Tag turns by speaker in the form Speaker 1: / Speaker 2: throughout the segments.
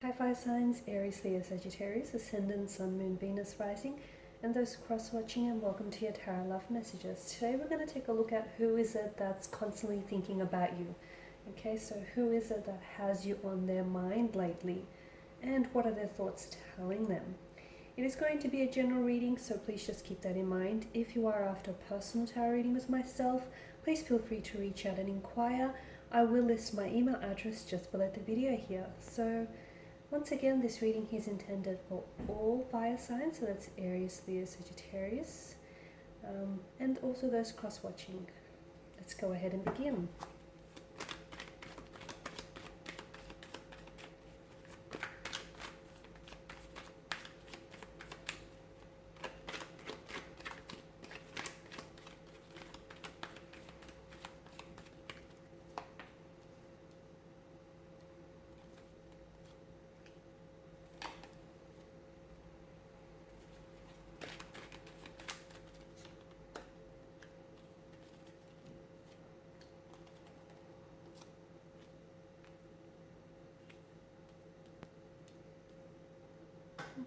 Speaker 1: Hi fire signs, Aries, Leo, Sagittarius, Ascendant, Sun, Moon, Venus, Rising, and those cross-watching, and welcome to your Tarot Love Messages. Today we're going to take a look at who is it that's constantly thinking about you. Okay, so who is it that has you on their mind lately, and what are their thoughts telling them? It is going to be a general reading, so please just keep that in mind. If you are after a personal tarot reading with myself, please feel free to reach out and inquire. I will list my email address just below the video here. So once again, this reading is intended for all fire signs, so that's Aries, Leo, Sagittarius, and also those cross-watching. Let's go ahead and begin.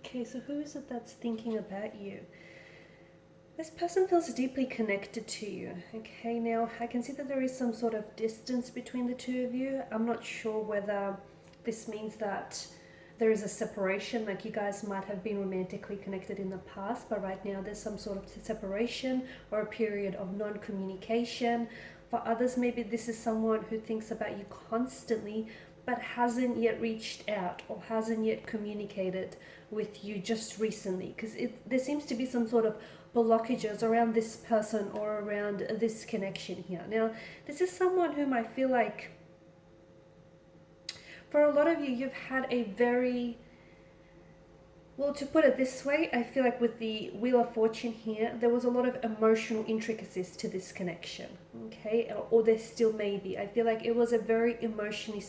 Speaker 1: Okay, so who is it that's thinking about you? This person feels deeply connected to you. Okay, now I can see that there is some sort of distance between the two of you. I'm not sure whether this means that there is a separation, like you guys might have been romantically connected in the past, but right now there's some sort of separation or a period of non-communication. For others, maybe this is someone who thinks about you constantly but hasn't yet reached out or hasn't yet communicated with you just recently, because there seems to be some sort of blockages around this person or around this connection here. Now, this is someone whom I feel like, for a lot of you, you've had a very, well, to put it this way, I feel like with the Wheel of Fortune here, there was a lot of emotional intricacies to this connection, okay? Or there still may be. I feel like it was a very emotionally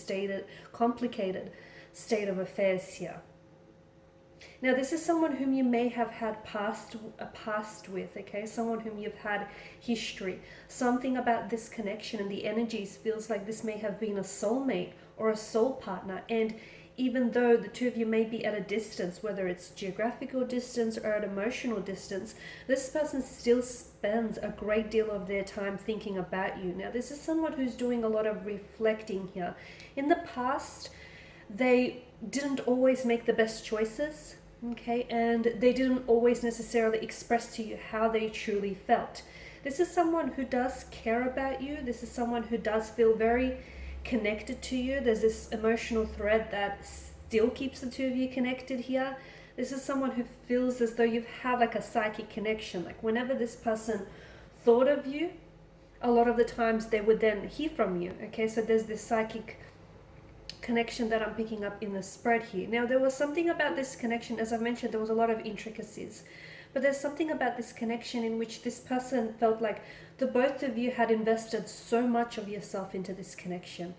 Speaker 1: complicated state of affairs here. Now, this is someone whom you may have had a past with, okay? Someone whom you've had history. Something about this connection and the energies feels like this may have been a soulmate or a soul partner. And even though the two of you may be at a distance, whether it's geographical distance or at emotional distance, this person still spends a great deal of their time thinking about you. Now, this is someone who's doing a lot of reflecting here. In the past, they didn't always make the best choices, okay, and they didn't always necessarily express to you how they truly felt. This is someone who does care about you. This is someone who does feel very connected to you. There's this emotional thread that still keeps the two of you connected here. This is someone who feels as though you've had like a psychic connection. Like whenever this person thought of you, a lot of the times they would then hear from you, okay? So there's this psychic connection that I'm picking up in the spread here. Now, there was something about this connection, as I mentioned, there was a lot of intricacies, but there's something about this connection in which this person felt like the both of you had invested so much of yourself into this connection,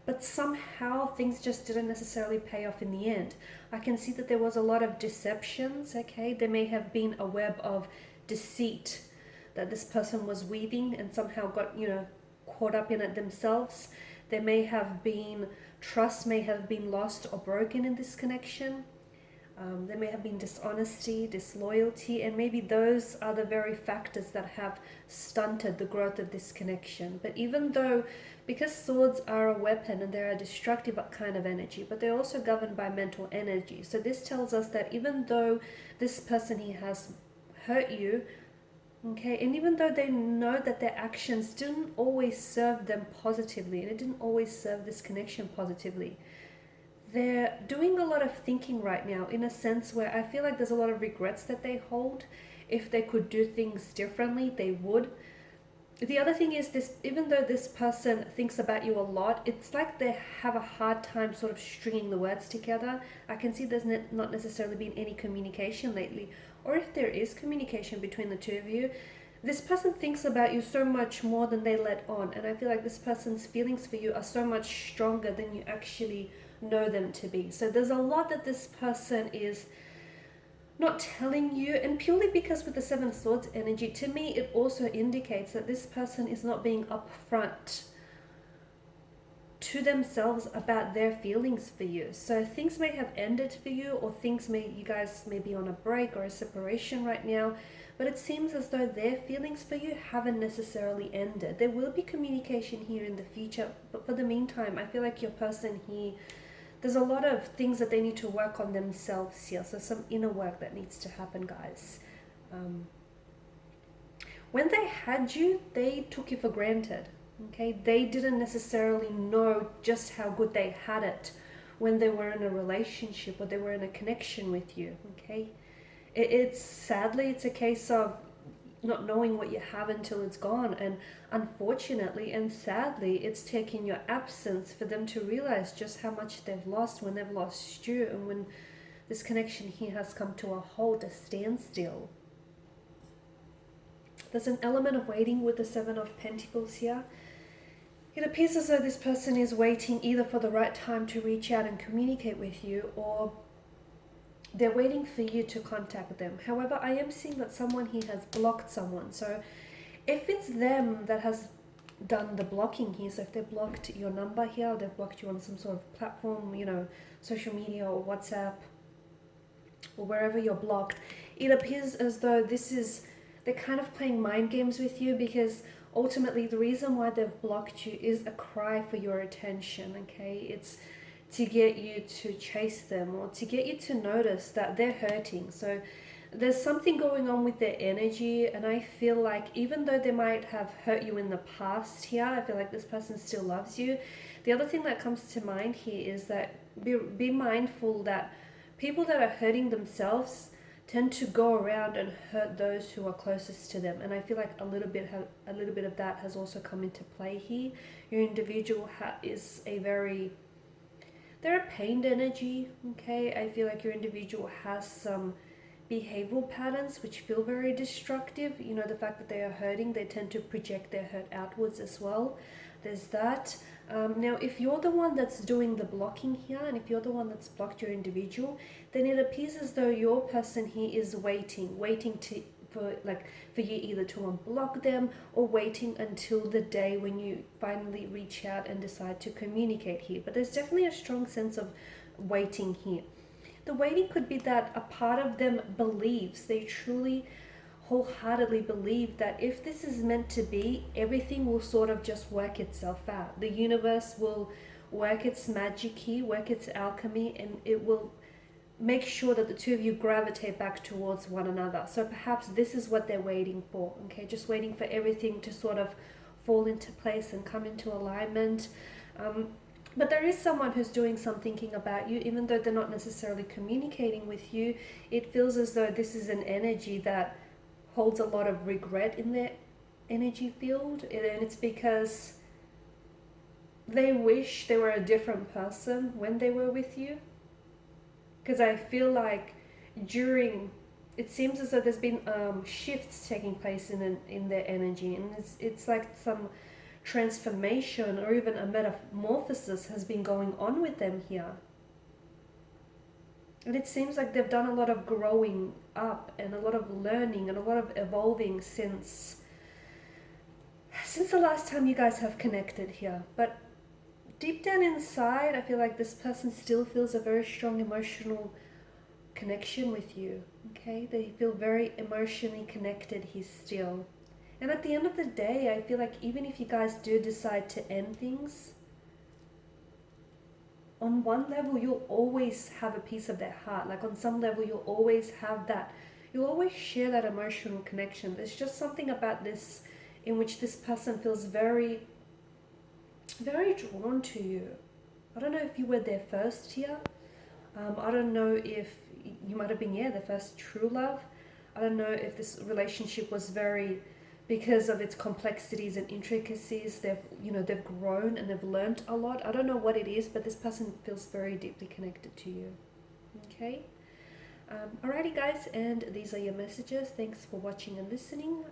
Speaker 1: but somehow things just didn't necessarily pay off in the end. I can see that there was a lot of deceptions, okay? There may have been a web of deceit that this person was weaving and somehow got, caught up in it themselves. There may have been trust may have been lost or broken in this connection. There may have been dishonesty, disloyalty, and maybe those are the very factors that have stunted the growth of this connection. But even though, because swords are a weapon and they're a destructive kind of energy, but they're also governed by mental energy. So this tells us that even though this person here has hurt you, okay, and even though they know that their actions didn't always serve them positively, and it didn't always serve this connection positively, they're doing a lot of thinking right now in a sense where I feel like there's a lot of regrets that they hold. If they could do things differently, they would. The other thing is this, even though this person thinks about you a lot, it's like they have a hard time sort of stringing the words together. I can see there's not necessarily been any communication lately, or if there is communication between the two of you, this person thinks about you so much more than they let on, and I feel like this person's feelings for you are so much stronger than you actually know them to be. So there's a lot that this person is not telling you, and purely because with the Seven of Swords energy, to me it also indicates that this person is not being upfront to themselves about their feelings for you. So things may have ended for you, or you guys may be on a break or a separation right now, but it seems as though their feelings for you haven't necessarily ended. There will be communication here in the future, but for the meantime, I feel like your person here, there's a lot of things that they need to work on themselves here. So some inner work that needs to happen, guys. When they had you, they took you for granted. Okay, they didn't necessarily know just how good they had it when they were in a relationship or they were in a connection with you. Okay, sadly, it's a case of not knowing what you have until it's gone, and unfortunately and sadly, it's taken your absence for them to realize just how much they've lost when they've lost you, and when this connection here has come to a halt, a standstill. There's an element of waiting with the Seven of Pentacles here. It appears as though this person is waiting either for the right time to reach out and communicate with you, or they're waiting for you to contact them. However, I am seeing that someone here has blocked someone. So if it's them that has done the blocking here, so if they've blocked your number here, or they've blocked you on some sort of platform, you know, social media or WhatsApp or wherever you're blocked, it appears as though they're kind of playing mind games with you, because ultimately the reason why they've blocked you is a cry for your attention. Okay, it's to get you to chase them, or to get you to notice that they're hurting. So there's something going on with their energy, and I feel like even though they might have hurt you in the past here, I feel like this person still loves you. The other thing that comes to mind here is that be mindful that people that are hurting themselves tend to go around and hurt those who are closest to them, and I feel like a little bit of that has also come into play here. Your individual they're a pained energy. Okay, I feel like your individual has some behavioral patterns which feel very destructive. You know, the fact that they are hurting, they tend to project their hurt outwards as well. There's that. Now, if you're the one that's doing the blocking here, and if you're the one that's blocked your individual, then it appears as though your person here is waiting for you either to unblock them, or waiting until the day when you finally reach out and decide to communicate here. But there's definitely a strong sense of waiting here. The waiting could be that a part of them believes, they truly wholeheartedly believe that if this is meant to be, everything will sort of just work itself out. The universe will work its magic here, work its alchemy, and it will make sure that the two of you gravitate back towards one another. So perhaps this is what they're waiting for. Okay, just waiting for everything to sort of fall into place and come into alignment. But there is someone who's doing some thinking about you, even though they're not necessarily communicating with you. It feels as though this is an energy that holds a lot of regret in their energy field, and it's because they wish they were a different person when they were with you. Because I feel like it seems as though there's been shifts taking place in their energy, and it's like some transformation or even a metamorphosis has been going on with them here. And it seems like they've done a lot of growing up and a lot of learning and a lot of evolving since the last time you guys have connected here. But deep down inside, I feel like this person still feels a very strong emotional connection with you. Okay, they feel very emotionally connected here still. And at the end of the day, I feel like even if you guys do decide to end things, on one level you'll always have a piece of their heart. Like on some level you'll always have that, you'll always share that emotional connection. There's just something about this in which this person feels very, very drawn to you. I don't know if you were their first here. I don't know if you might have been, their first true love. I don't know if this relationship was very, because of its complexities and intricacies, they've grown and they've learned a lot. I don't know what it is, but this person feels very deeply connected to you. Okay. Alrighty guys, and these are your messages. Thanks for watching and listening.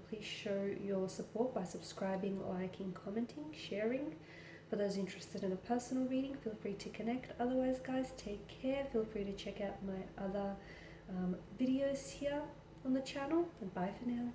Speaker 1: Please show your support by subscribing, liking, commenting, sharing. For those interested in a personal reading, feel free to connect. Otherwise guys, take care. Feel free to check out my other videos here on the channel, and bye for now.